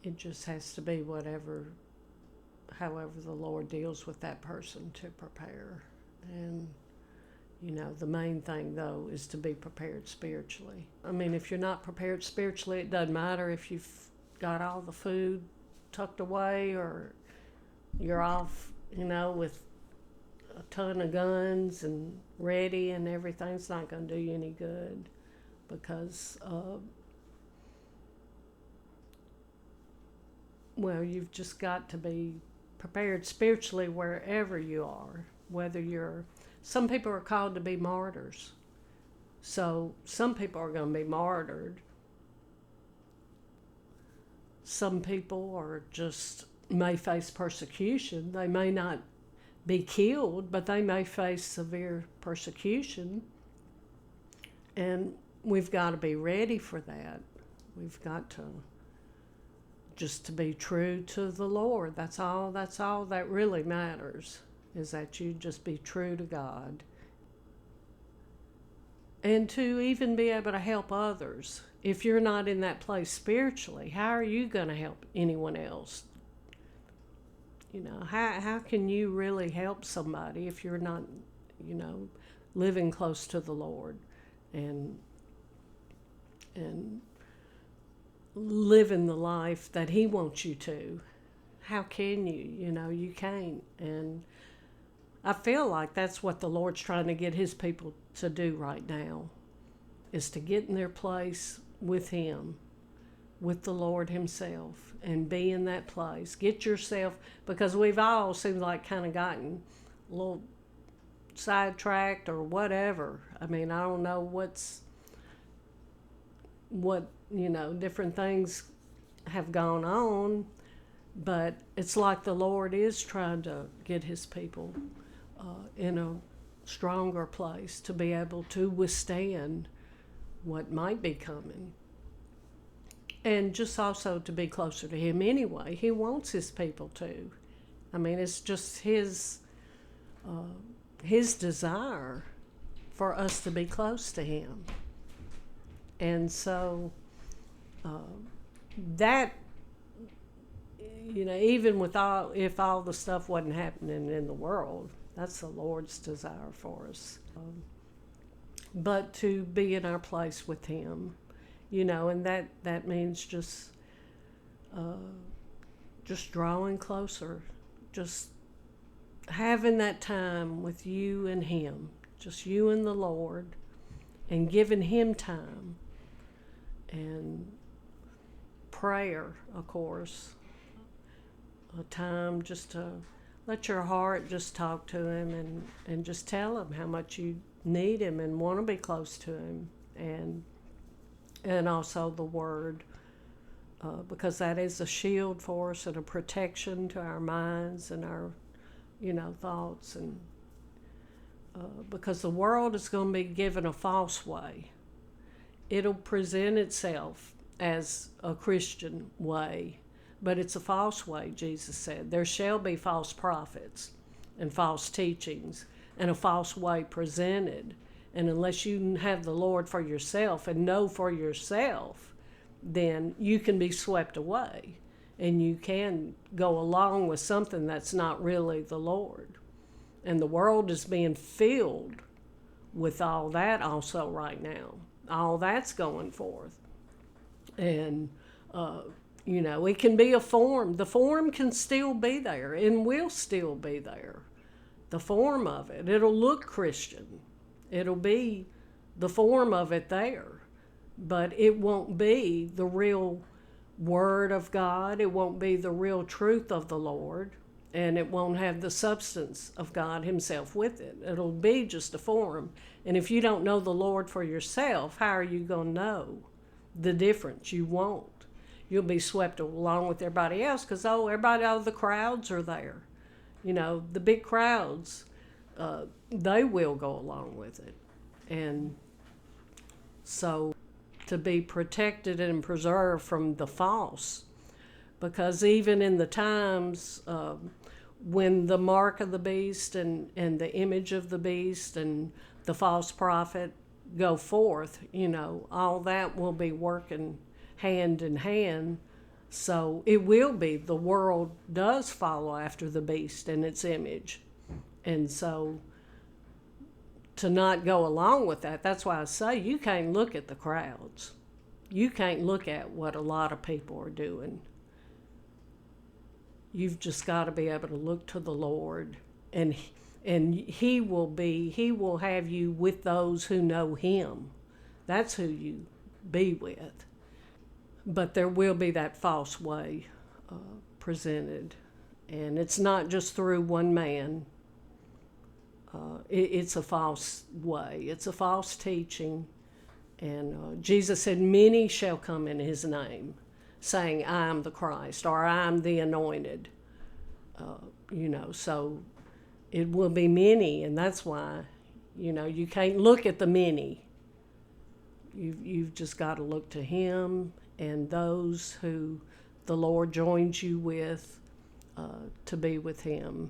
It just has to be however the Lord deals with that person to prepare. And, the main thing, though, is to be prepared spiritually. I mean, if you're not prepared spiritually, it doesn't matter if you've got all the food tucked away or you're off, with a ton of guns and ready and everything. It's not going to do you any good because, you've just got to be prepared spiritually wherever you are, some people are called to be martyrs. So some people are going to be martyred. Some people may face persecution. They may not be killed, but they may face severe persecution. And we've got to be ready for that. We've got to be true to the Lord. That's all that really matters, is that you just be true to God. And to even be able to help others. If you're not in that place spiritually, how are you going to help anyone else? How can you really help somebody if you're not, living close to the Lord and living the life that He wants you to? How can you? You can't. And I feel like that's what the Lord's trying to get His people to do right now, is to get in their place with Him, with the Lord Himself, and be in that place. Get yourself, because we've all seemed like kind of gotten a little sidetracked or whatever. I mean, I don't know different things have gone on, but it's like the Lord is trying to get His people in a stronger place to be able to withstand what might be coming. And just also to be closer to Him anyway. He wants His people to. I mean, it's just His desire for us to be close to Him. And so that, even if all the stuff wasn't happening in the world, that's the Lord's desire for us. But to be in our place with Him, and that means just drawing closer, just having that time with you and Him, just you and the Lord, and giving Him time. And prayer, of course, a time just to let your heart just talk to Him and just tell Him how much you need Him and want to be close to Him, and also the Word, because that is a shield for us and a protection to our minds and our, thoughts, and because the world is going to be given a false way. It'll present itself as a Christian way, but it's a false way, Jesus said. There shall be false prophets and false teachings and a false way presented. And unless you have the Lord for yourself and know for yourself, then you can be swept away and you can go along with something that's not really the Lord. And the world is being filled with all that also right now. All that's going forth. And, it can be a form. The form can still be there and will still be there. The form of it. It'll look Christian. It'll be the form of it there. But it won't be the real Word of God. It won't be the real truth of the Lord. And it won't have the substance of God Himself with it. It'll be just a form. And if you don't know the Lord for yourself, how are you going to know the difference? You won't. You'll be swept along with everybody else because, all the crowds are there. The big crowds, they will go along with it. And so to be protected and preserved from the false, because even in the times when the mark of the beast and the image of the beast and the false prophet go forth, all that will be working hand in hand So it will be, the world does follow after the beast and its image. And so to not go along with that, that's why I say you can't look at the crowds. You can't look at what a lot of people are doing. You've just got to be able to look to the Lord, and he will have you with those who know him. That's who you be with. But there will be that false way presented, and it's not just through one man. It's a false way. It's a false teaching. And Jesus said, many shall come in his name, saying, I am the Christ, or I am the anointed. So it will be many, and that's why, you can't look at the many. You've just got to look to him and those who the Lord joins you with to be with him.